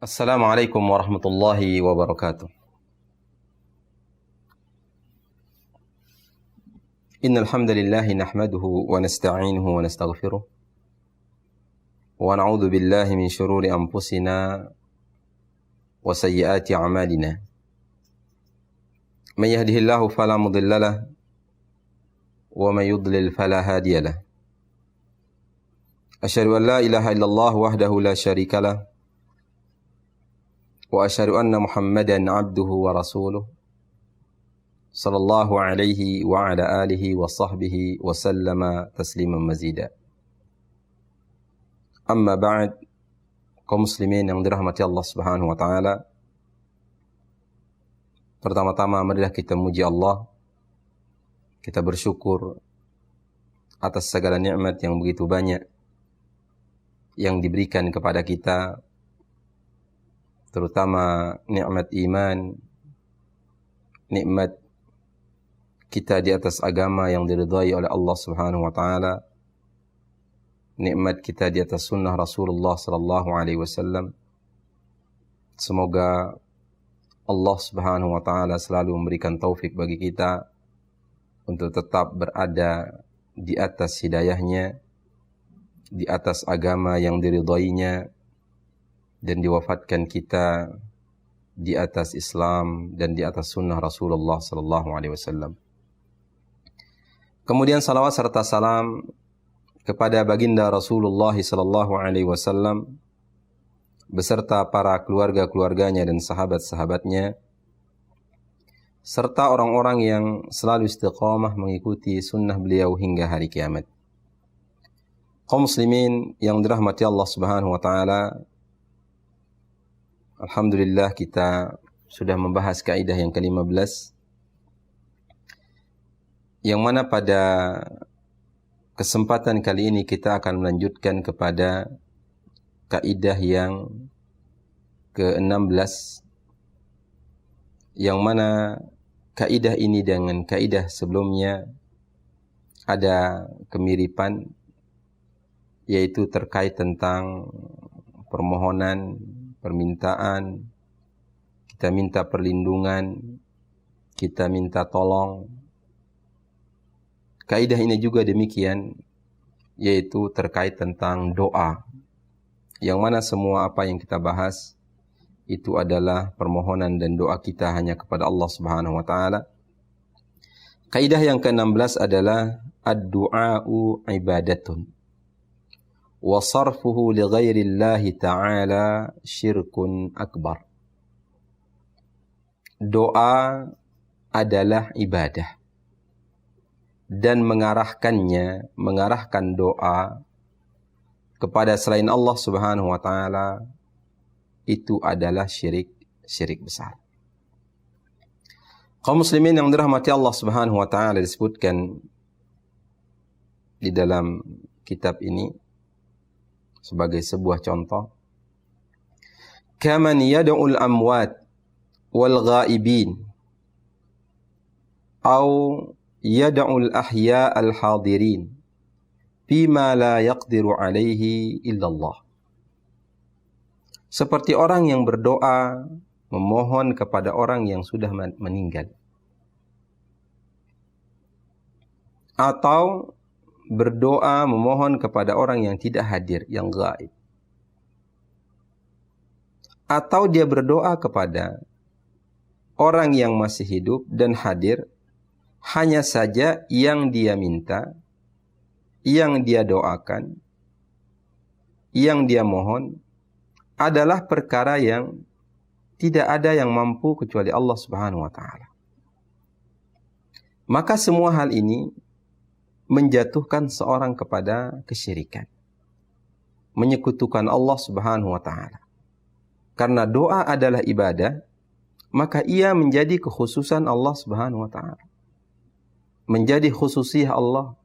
Assalamualaikum warahmatullahi wabarakatuh. Innal hamdalillah nahmaduhu wa nasta'inuhu wa nastaghfiruh wa na'udzu billahi min shururi anfusina wa sayyiati a'malina. Man yahdihillahu fala mudilla lahu wa man yudlil fala hadiya lahu. Asyhadu an la ilaha illallah wahdahu la syarika lahu wa asyhadu anna Muhammadan abduhu wa rasuluh sallallahu alaihi wa ala alihi wa sahbihi wa sallama tasliman mazida. Amma ba'd, kaum muslimin yang dirahmati Allah Subhanahu wa taala. Pertama-tama marilah kita muji Allah. Kita bersyukur atas segala nikmat yang begitu banyak yang diberikan kepada kita, terutama nikmat iman, nikmat kita di atas agama yang diridhai oleh Allah Subhanahu wa taala, nikmat kita di atas sunnah Rasulullah sallallahu alaihi wasallam. Semoga Allah Subhanahu wa taala selalu memberikan taufik bagi kita untuk tetap berada di atas hidayahnya, di atas agama yang diridhainya, dan diwafatkan kita di atas Islam dan di atas sunnah Rasulullah sallallahu alaihi wasallam. Kemudian salawat serta salam kepada baginda Rasulullah sallallahu alaihi wasallam beserta para keluarga-keluarganya dan sahabat-sahabatnya, serta orang-orang yang selalu istiqamah mengikuti sunnah beliau hingga hari kiamat. Kaum muslimin yang dirahmati Allah Subhanahu wa taala, alhamdulillah kita sudah membahas kaidah yang ke-15, yang mana pada kesempatan kali ini kita akan melanjutkan kepada kaidah yang ke-16, yang mana kaidah ini dengan kaidah sebelumnya ada kemiripan, yaitu terkait tentang permohonan, permintaan, kita minta perlindungan, kita minta tolong. Kaidah ini juga demikian, yaitu terkait tentang doa, yang mana semua apa yang kita bahas itu adalah permohonan dan doa kita hanya kepada Allah Subhanahu wa taala. Kaidah yang ke-16 adalah ad-du'a'u ibadatun wa sarfuhu li ghairillahi ta'ala syirkun akbar. Doa adalah ibadah, dan mengarahkan doa kepada selain Allah Subhanahu wa taala itu adalah syirik besar. Kaum muslimin yang dirahmati Allah Subhanahu wa taala, disebutkan di dalam kitab ini sebagai sebuah contoh, kaman yad'ul amwat wal ghaibin au yad'ul ahya al hadirin fima la yaqdiru alaihi illallah. Seperti orang yang berdoa memohon kepada orang yang sudah meninggal, atau berdoa memohon kepada orang yang tidak hadir, yang gaib, atau dia berdoa kepada orang yang masih hidup dan hadir, hanya saja yang dia minta, yang dia doakan, yang dia mohon adalah perkara yang tidak ada yang mampu kecuali Allah Subhanahu wa taala. Maka semua hal ini menjatuhkan seorang kepada kesyirikan, menyekutukan Allah Subhanahu wa taala. Karena doa adalah ibadah, maka ia menjadi kekhususan Allah Subhanahu wa taala, menjadi khususiyah Allah,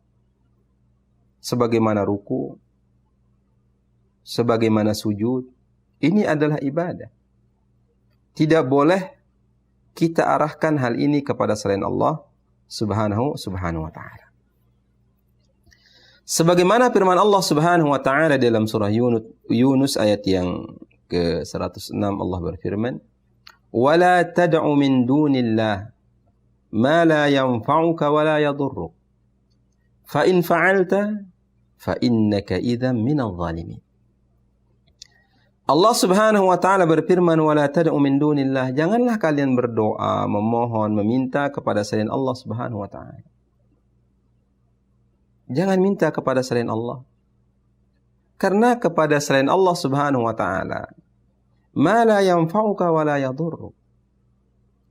sebagaimana ruku, sebagaimana sujud. Ini adalah ibadah. Tidak boleh kita arahkan hal ini kepada selain Allah Subhanahu wa taala. Sebagaimana firman Allah Subhanahu wa taala dalam surah Yunus ayat yang ke-106 Allah berfirman, "Wala tad'u min dunillah ma la yanfa'uka wa la yadurruk. Fa in fa'alta fa innaka idzan minadh dhalimin." Allah Subhanahu wa taala berfirman, "Wala tad'u min dunillah." Janganlah kalian berdoa, memohon, meminta kepada selain Allah Subhanahu wa taala. Jangan minta kepada selain Allah. Karena kepada selain Allah Subhanahu wa taala, ma la yanfa'uka wa la yadurruk,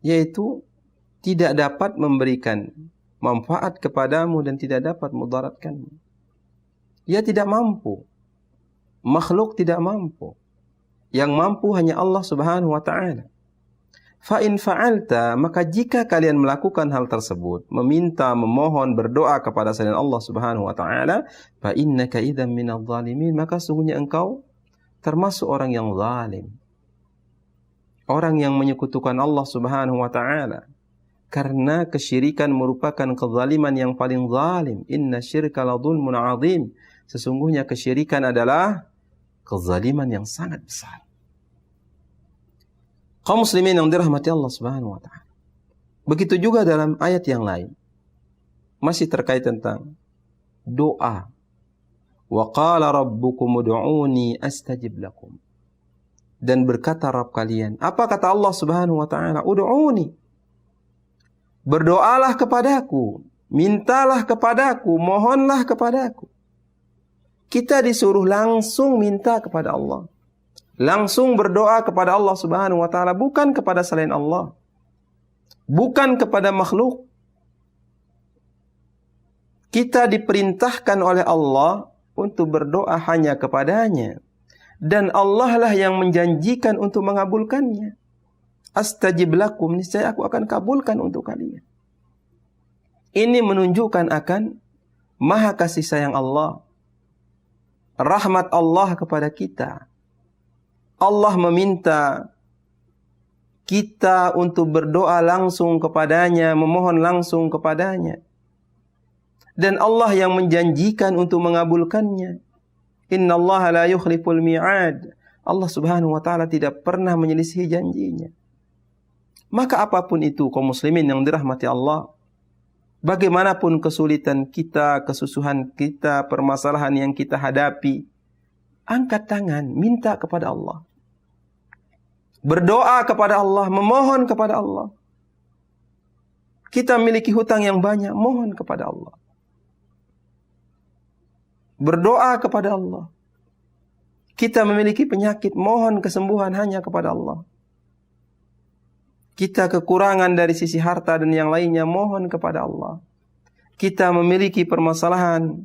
yaitu tidak dapat memberikan manfaat kepadamu dan tidak dapat mudaratkanmu. Ia tidak mampu. Makhluk tidak mampu. Yang mampu hanya Allah Subhanahu wa taala. Fa in fa'alta, maka jika kalian melakukan hal tersebut, meminta, memohon, berdoa kepada selain Allah Subhanahu wa taala, fa innaka idzan minadh dhalimin, maka sungguhnya engkau termasuk orang yang zalim. Orang yang menyekutukan Allah Subhanahu wa taala. Karena kesyirikan merupakan kezaliman yang paling zalim. Inna syirka la dzulmun 'adzim. Sesungguhnya kesyirikan adalah kezaliman yang sangat besar. Kaum muslimin yang dirahmati Allah Subhanahu wa taala. Begitu juga dalam ayat yang lain. Masih terkait tentang doa. Wa qala rabbukum ud'uni astajib lakum. Dan berkata Rabb kalian, apa kata Allah Subhanahu wa taala? Ud'uni. Berdoalah kepadaku, mintalah kepadaku, mohonlah kepadaku. Kita disuruh langsung minta kepada Allah. Langsung berdoa kepada Allah Subhanahu wa taala, bukan kepada selain Allah. Bukan kepada makhluk. Kita diperintahkan oleh Allah untuk berdoa hanya kepadanya. Dan Allah lah yang menjanjikan untuk mengabulkannya. Astajib lakum, niscaya aku akan kabulkan untuk kalian. Ini menunjukkan akan maha kasih sayang Allah. Rahmat Allah kepada kita. Allah meminta kita untuk berdoa langsung kepadanya, memohon langsung kepadanya. Dan Allah yang menjanjikan untuk mengabulkannya. Innallaha la yukhliful mi'ad. Allah Subhanahu wa taala tidak pernah menyelisihi janjinya. Maka apapun itu kaum muslimin yang dirahmati Allah, bagaimanapun kesulitan kita, kesusahan kita, permasalahan yang kita hadapi, angkat tangan, minta kepada Allah. Berdoa kepada Allah, memohon kepada Allah. Kita memiliki hutang yang banyak, mohon kepada Allah. Berdoa kepada Allah. Kita memiliki penyakit, mohon kesembuhan hanya kepada Allah. Kita kekurangan dari sisi harta dan yang lainnya, mohon kepada Allah. Kita memiliki permasalahan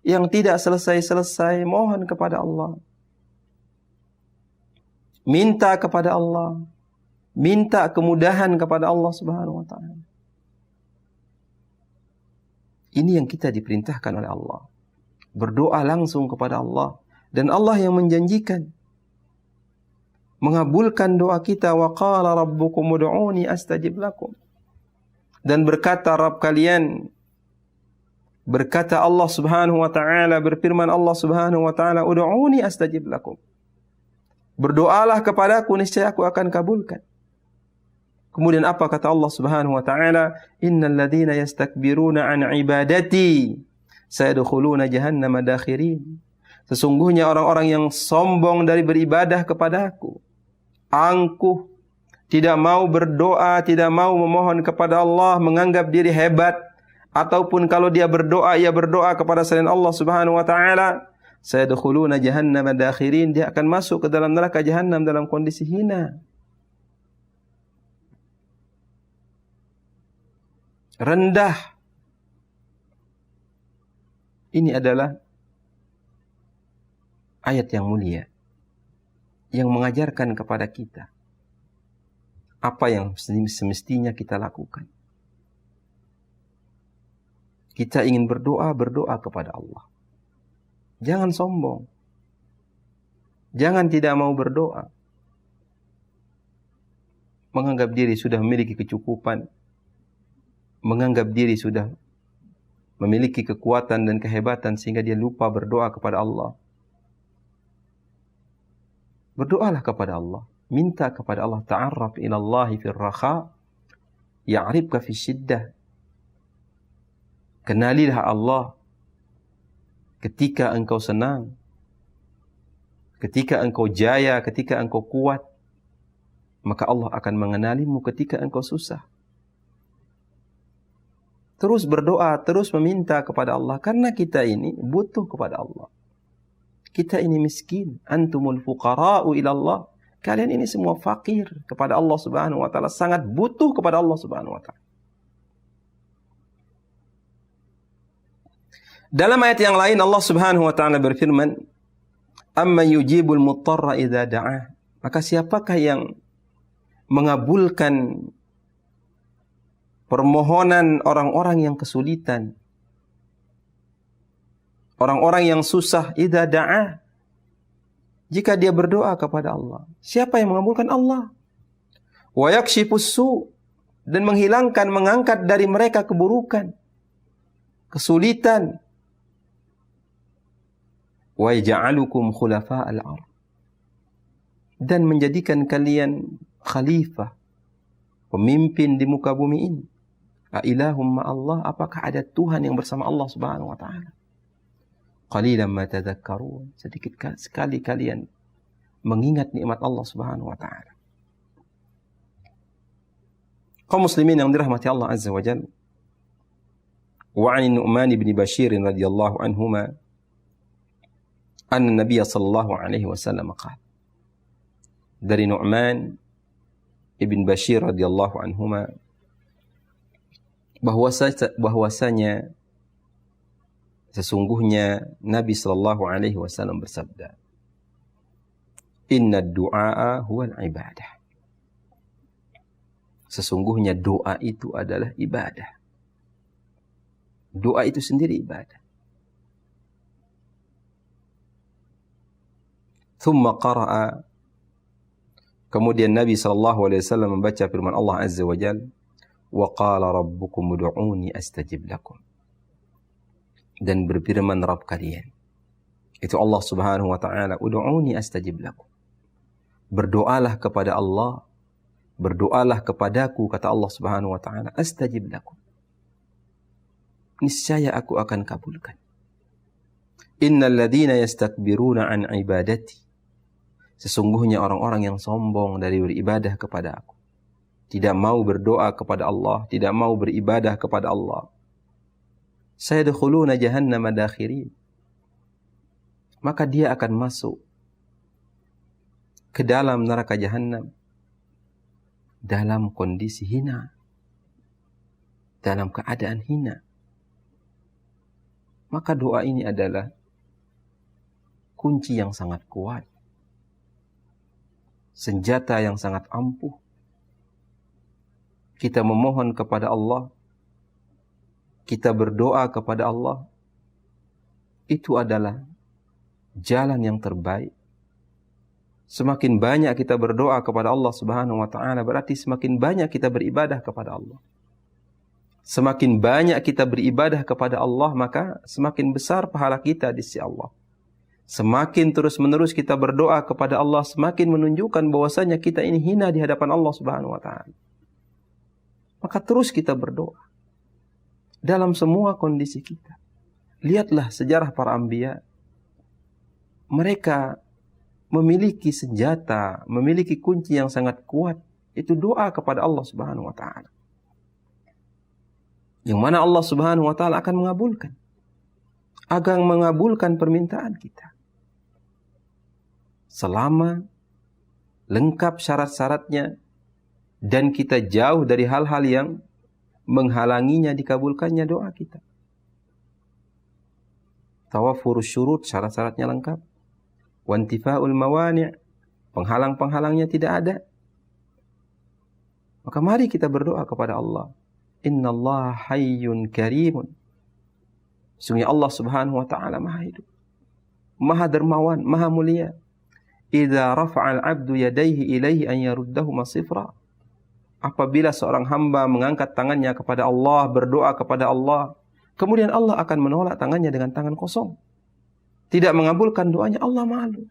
yang tidak selesai-selesai, mohon kepada Allah. Minta kepada Allah. Minta kemudahan kepada Allah Subhanahu wa taala. Ini yang kita diperintahkan oleh Allah. Berdoa langsung kepada Allah. Dan Allah yang menjanjikan mengabulkan doa kita. Wa qala rabbukum ud'uni astajib lakum. Dan berkata Rabb kalian, berkata Allah Subhanahu wa taala, berfirman Allah Subhanahu wa taala, ud'uni astajib lakum. Berdoalah kepadaku, niscaya aku akan kabulkan. Kemudian apa kata Allah Subhanahu wa taala? Innal ladzina yastakbiruna an ibadati sayadkhuluna jahannama dakhirin. Sesungguhnya orang-orang yang sombong dari beribadah kepadaku, angkuh, tidak mau berdoa, tidak mau memohon kepada Allah, menganggap diri hebat, ataupun kalau dia berdoa, ia berdoa kepada selain Allah Subhanahu wa taala, sayadkhuluna jahannama dakhirin, dia akan masuk ke dalam neraka jahannam dalam kondisi hina. Rendah. Ini adalah ayat yang mulia yang mengajarkan kepada kita apa yang semestinya kita lakukan. Kita ingin berdoa, berdoa kepada Allah. Jangan sombong. Jangan tidak mau berdoa. Menganggap diri sudah memiliki kecukupan. Menganggap diri sudah memiliki kekuatan dan kehebatan sehingga dia lupa berdoa kepada Allah. Berdoalah kepada Allah. Minta kepada Allah. Ta'arraf ilallahi fil rakha. Ya'rifka fi syiddah. Kenalilah Allah ketika engkau senang. Ketika engkau jaya, ketika engkau kuat. Maka Allah akan mengenalimu ketika engkau susah. Terus berdoa, terus meminta kepada Allah. Karena kita ini butuh kepada Allah. Kita ini miskin. Antumul fuqara'u ilallah. Kalian ini semua fakir kepada Allah subhanahu wa ta'ala. Sangat butuh kepada Allah subhanahu wa ta'ala. Dalam ayat yang lain Allah subhanahu wa ta'ala berfirman. Amma yujibul muttarra idha da'ah. Maka siapakah yang mengabulkan permohonan orang-orang yang kesulitan, orang-orang yang susah, idza da'a, jika dia berdoa kepada Allah. Siapa yang mengabulkan? Allah. Wa yakshifus su, dan menghilangkan, mengangkat dari mereka keburukan, kesulitan. Wa yaj'alukum khulafa'al ardh, dan menjadikan kalian khalifah, pemimpin di muka bumi ini. Ailahum ma'allah, apakah ada Tuhan yang bersama Allah subhanahu wa ta'ala? Qalilan ma tadhakkarun, sedikit sekali kalian mengingat nikmat Allah subhanahu wa ta'ala. Kaum muslimin yang dirahmati Allah azza wa jalla. Wa 'an Nu'man bin Bashir radhiyallahu anhuma anna Nabiy sallallahu alaihi wasallam qala. Dari Nu'man ibn Bashir radhiyallahu anhuma bahwasanya sesungguhnya Nabi sallallahu alaihi wasallam bersabda, "Inna du'a huwal ibadah." Sesungguhnya doa itu adalah ibadah. Doa itu sendiri ibadah. Thumma qara'a, kemudian Nabi sallallahu alaihi wasallam membaca firman Allah azza wa jalla, "Wa qala rabbukum ud'uni astajib lakum." Dan berfirman Rabb kalian, itu Allah subhanahu wa ta'ala, "Ud'uni astajib lakum." Berdoalah kepada Allah, berdoalah kepadaku, kata Allah subhanahu wa ta'ala, astajib lakum. Niscaya aku akan kabulkan. Innal ladzina yastakbiruna an ibadati. Sesungguhnya orang-orang yang sombong dari beribadah kepada aku, tidak mau berdoa kepada Allah, tidak mau beribadah kepada Allah, sayadkhuluna jahannama dakhirin, maka dia akan masuk ke dalam neraka jahanam dalam kondisi hina, dalam keadaan hina. Maka doa ini adalah kunci yang sangat kuat, senjata yang sangat ampuh. Kita memohon kepada Allah, kita berdoa kepada Allah, itu adalah jalan yang terbaik. Semakin banyak kita berdoa kepada Allah subhanahu wa ta'ala, berarti semakin banyak kita beribadah kepada Allah. Semakin banyak kita beribadah kepada Allah, maka semakin besar pahala kita di sisi Allah. Semakin terus-menerus kita berdoa kepada Allah, semakin menunjukkan bahwasanya kita ini hina di hadapan Allah subhanahu wa ta'ala. Maka terus kita berdoa dalam semua kondisi kita. Lihatlah sejarah para anbiya. Mereka memiliki senjata, memiliki kunci yang sangat kuat. Itu doa kepada Allah subhanahu wa ta'ala. Yang mana Allah subhanahu wa ta'ala akan mengabulkan. Akan mengabulkan permintaan kita. Selama lengkap syarat-syaratnya dan kita jauh dari hal-hal yang menghalanginya dikabulkannya doa kita. Tawafurus syurut, syarat-syaratnya lengkap. Wantifa'ul mawani', penghalang-penghalangnya tidak ada. Maka mari kita berdoa kepada Allah. Innallaha hayyun karimun. Sungguh Allah subhanahu wa ta'ala maha hidup, maha dermawan, maha mulia. Idza rafa'al 'abdu yadayhi ilaihi an yaruddahuma sifra. Apabila seorang hamba mengangkat tangannya kepada Allah, berdoa kepada Allah, kemudian Allah akan menolak tangannya dengan tangan kosong, tidak mengabulkan doanya, Allah malu.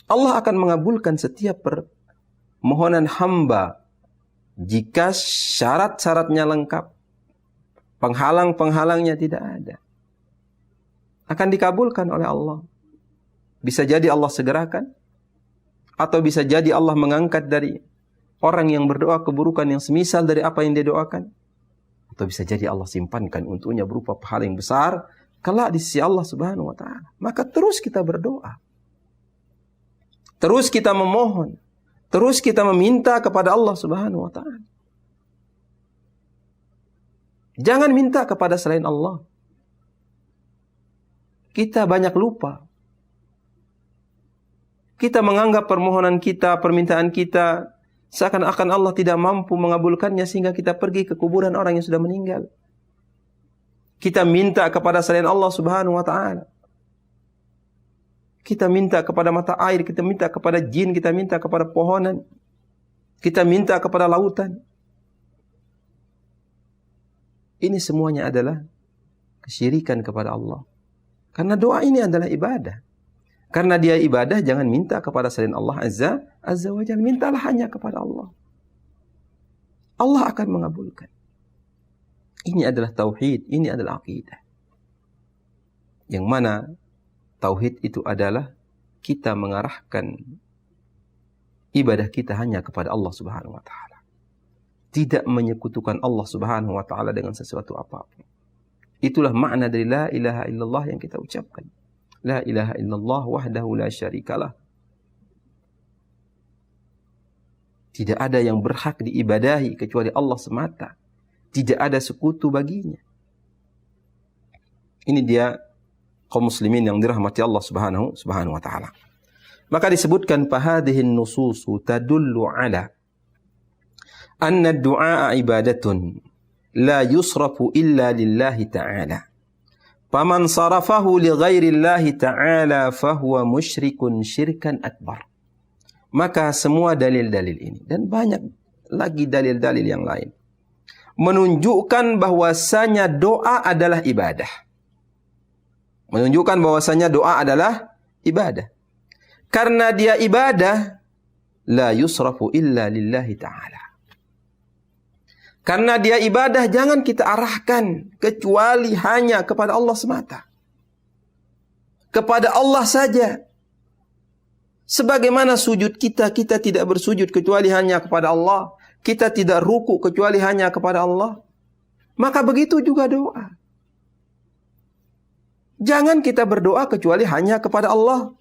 Allah akan mengabulkan setiap permohonan hamba jika syarat-syaratnya lengkap, penghalang-penghalangnya tidak ada. Akan dikabulkan oleh Allah. Bisa jadi Allah segerakan, atau bisa jadi Allah mengangkat dari orang yang berdoa keburukan yang semisal dari apa yang dia doakan, atau bisa jadi Allah simpankan untuknya berupa pahala yang besar kelak di sisi Allah Subhanahu wa taala. Maka terus kita berdoa. Terus kita memohon, terus kita meminta kepada Allah Subhanahu wa taala. Jangan minta kepada selain Allah. Kita banyak lupa. Kita menganggap permohonan kita, permintaan kita seakan-akan Allah tidak mampu mengabulkannya sehingga kita pergi ke kuburan orang yang sudah meninggal. Kita minta kepada selain Allah Subhanahu wa taala. Kita minta kepada mata air, kita minta kepada jin, kita minta kepada pohonan. Kita minta kepada lautan. Ini semuanya adalah kesyirikan kepada Allah. Karena doa ini adalah ibadah. Karena dia ibadah, jangan minta kepada selain Allah Azza wa Jalla. Mintalah hanya kepada Allah. Allah akan mengabulkan. Ini adalah tauhid, ini adalah akidah. Yang mana tauhid itu adalah kita mengarahkan ibadah kita hanya kepada Allah Subhanahu wa taala. Tidak menyekutukan Allah Subhanahu wa taala dengan sesuatu apapun. Itulah makna dari la ilaha illallah yang kita ucapkan. La ilaha illallah wahdahu la syarikalah. Tidak ada yang berhak diibadahi kecuali Allah semata. Tidak ada sekutu baginya. Ini dia kaum muslimin yang dirahmati Allah Subhanahu wa taala. Maka disebutkan fahadhihi nususu tadullu ala anna ad-du'a ibadatun la yusrafu illa lillahi ta'ala. Faman sarafahu li ghairillahi ta'ala fahuwa musyrikun syirkan akbar. Maka semua dalil-dalil ini dan banyak lagi dalil-dalil yang lain menunjukkan bahwasanya doa adalah ibadah. Menunjukkan bahwasanya doa adalah ibadah. Karena dia ibadah, la yusrafu illa lillahi ta'ala. Karena dia ibadah, jangan kita arahkan kecuali hanya kepada Allah semata. Kepada Allah saja. Sebagaimana sujud kita, kita tidak bersujud kecuali hanya kepada Allah. Kita tidak ruku kecuali hanya kepada Allah. Maka begitu juga doa. Jangan kita berdoa kecuali hanya kepada Allah.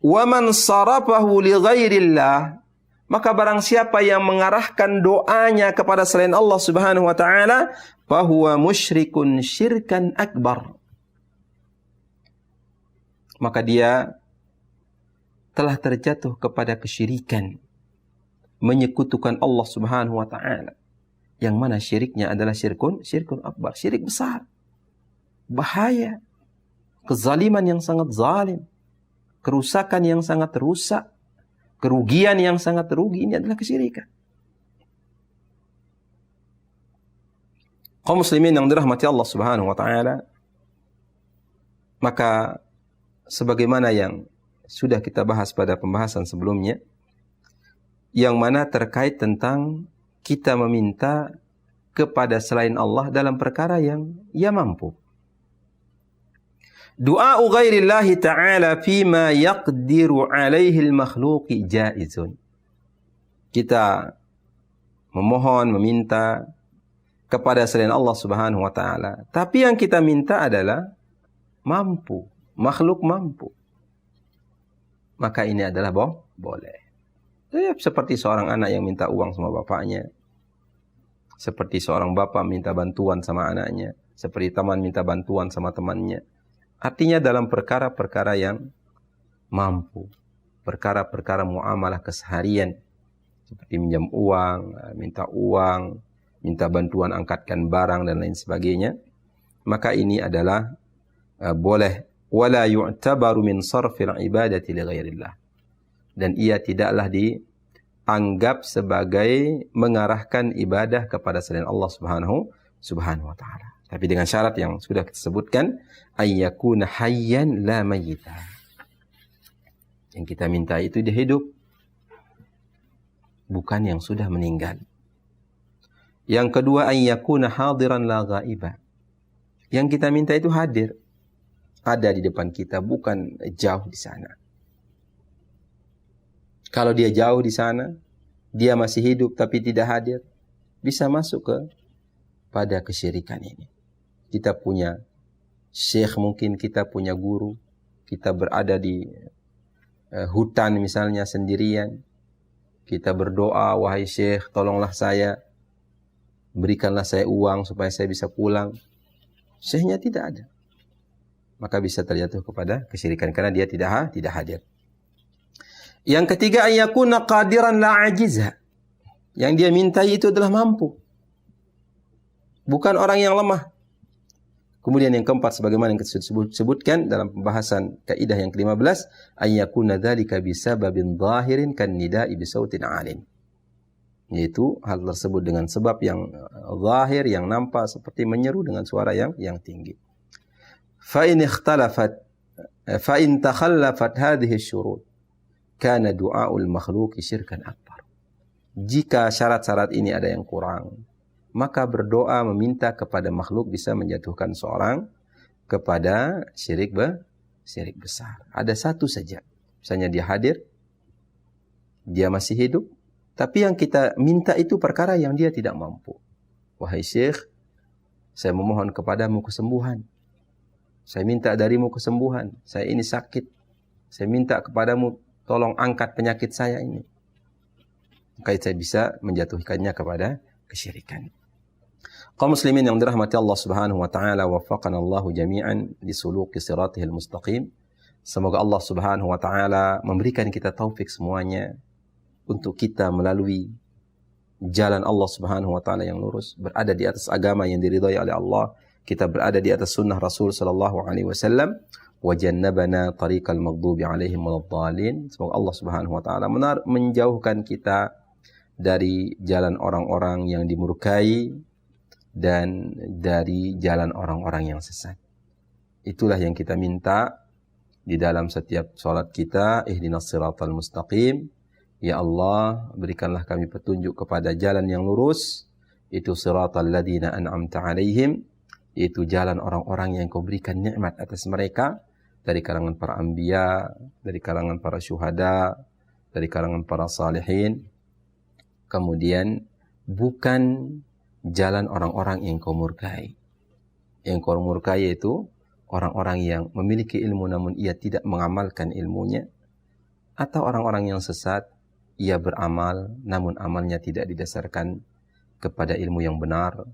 Wa man sarafahu li ghairillah, maka barang siapa yang mengarahkan doanya kepada selain Allah Subhanahu wa taala, fahuwa musyrikun syirkan akbar. Maka dia telah terjatuh kepada kesyirikan, menyekutukan Allah Subhanahu wa taala. Yang mana syiriknya adalah syirkun akbar, syirik besar. Bahaya, kezaliman yang sangat zalim, kerusakan yang sangat rusak, kerugian yang sangat rugi, ini adalah kesyirikan. Kaum muslimin yang dirahmati Allah Subhanahu wa taala, maka sebagaimana yang sudah kita bahas pada pembahasan sebelumnya, yang mana terkait tentang kita meminta kepada selain Allah dalam perkara yang ia mampu. Du'a ghairillahi ta'ala fima yaqdiru alaihi al-makhluqi jaizun. Kita memohon, meminta kepada selain Allah Subhanahu wa taala, tapi yang kita minta adalah mampu, makhluk mampu. Maka ini adalah boleh. Seperti seorang anak yang minta uang sama bapaknya. Seperti seorang bapak minta bantuan sama anaknya. Seperti teman minta bantuan sama temannya. Artinya dalam perkara-perkara yang mampu. Perkara-perkara muamalah keseharian. Seperti minjam uang, minta bantuan angkatkan barang dan lain sebagainya. Maka ini adalah boleh. Wala yu'tabaru min sarfil ibadati li ghairillah. Dan ia tidaklah dianggap sebagai mengarahkan ibadah kepada selain Allah Subhanahu wa taala. Tapi dengan syarat yang sudah kita sebutkan, ayyakuna hayyan la mayyita. Yang kita minta itu dia hidup, bukan yang sudah meninggal. Yang kedua, an yakuna hadiran la ghaiba. Yang kita minta itu hadir, ada di depan kita, bukan jauh di sana. Kalau dia jauh di sana, dia masih hidup tapi tidak hadir, bisa masuk pada kesyirikan ini. Kita punya syekh, mungkin kita punya guru, kita berada di hutan misalnya sendirian, kita berdoa, wahai syekh, tolonglah saya, berikanlah saya uang supaya saya bisa pulang. Syekhnya tidak ada, maka bisa terjatuh kepada kesyirikan karena dia tidak hadir. Yang ketiga, ayyakuna qadiran la ajiza. Yang dia mintai itu adalah mampu, bukan orang yang lemah. Kemudian yang keempat, sebagaimana yang disebutkan dalam pembahasan kaidah yang ke-15, ayyakuna dzalika bisababin zahirin kan nida'i bisautin 'alin. Yaitu hal tersebut dengan sebab yang zahir, yang nampak, seperti menyeru dengan suara yang tinggi. Fa in takhallafat hadhihi syurut kana du'aul makhluqi syirkan akbar. Jika syarat-syarat ini ada yang kurang, maka berdoa meminta kepada makhluk bisa menjatuhkan seorang kepada syirik besar. Ada satu saja, misalnya dia hadir, dia masih hidup, tapi yang kita minta itu perkara yang dia tidak mampu. Wahai syekh, saya memohon kepadamu kesembuhan. Saya minta darimu kesembuhan. Saya ini sakit. Saya minta kepadamu, tolong angkat penyakit saya ini. Maka saya bisa menjatuhkannya kepada kesyirikan. Kaum muslimin yang dirahmati Allah Subhanahu wa taala, waffaqana Allahu jami'an li suluki siratihil mustaqim. Semoga Allah Subhanahu wa taala memberikan kita taufik semuanya untuk kita melalui jalan Allah Subhanahu wa taala yang lurus, berada di atas agama yang diridhai oleh Allah, kita berada di atas sunnah Rasul sallallahu alaihi wasallam, wa jannabana tariqal maghdubi alaihim waladdallin. Semoga Allah Subhanahu wa taala menjauhkan kita dari jalan orang-orang yang dimurkai dan dari jalan orang-orang yang sesat. Itulah yang kita minta di dalam setiap salat kita, ihdinas siratal mustaqim. Ya Allah, berikanlah kami petunjuk kepada jalan yang lurus, itu siratal ladzina an'amta alaihim, yaitu jalan orang-orang yang Kau berikan nikmat atas mereka, dari kalangan para anbiya, dari kalangan para syuhada, dari kalangan para salihin. Kemudian bukan jalan orang-orang yang Kau murkai. Yang Kau murkai itu orang-orang yang memiliki ilmu namun ia tidak mengamalkan ilmunya, atau orang-orang yang sesat, ia beramal namun amalnya tidak didasarkan kepada ilmu yang benar,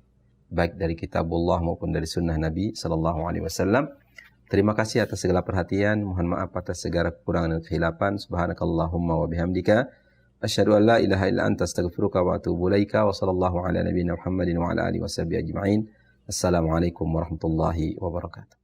baik dari kitabullah maupun dari sunnah Nabi sallallahu alaihi wasallam. Terima kasih atas segala perhatian, mohon maaf atas segala kekurangan dan kehilapan. Subhanakallahumma wa bihamdika asyhadu an la ilaha illa anta astaghfiruka wa atubu ilaika, wa sallallahu ala nabiyyina Muhammadin wa ala alihi washabihi ajma'in. Assalamualaikum warahmatullahi wabarakatuh.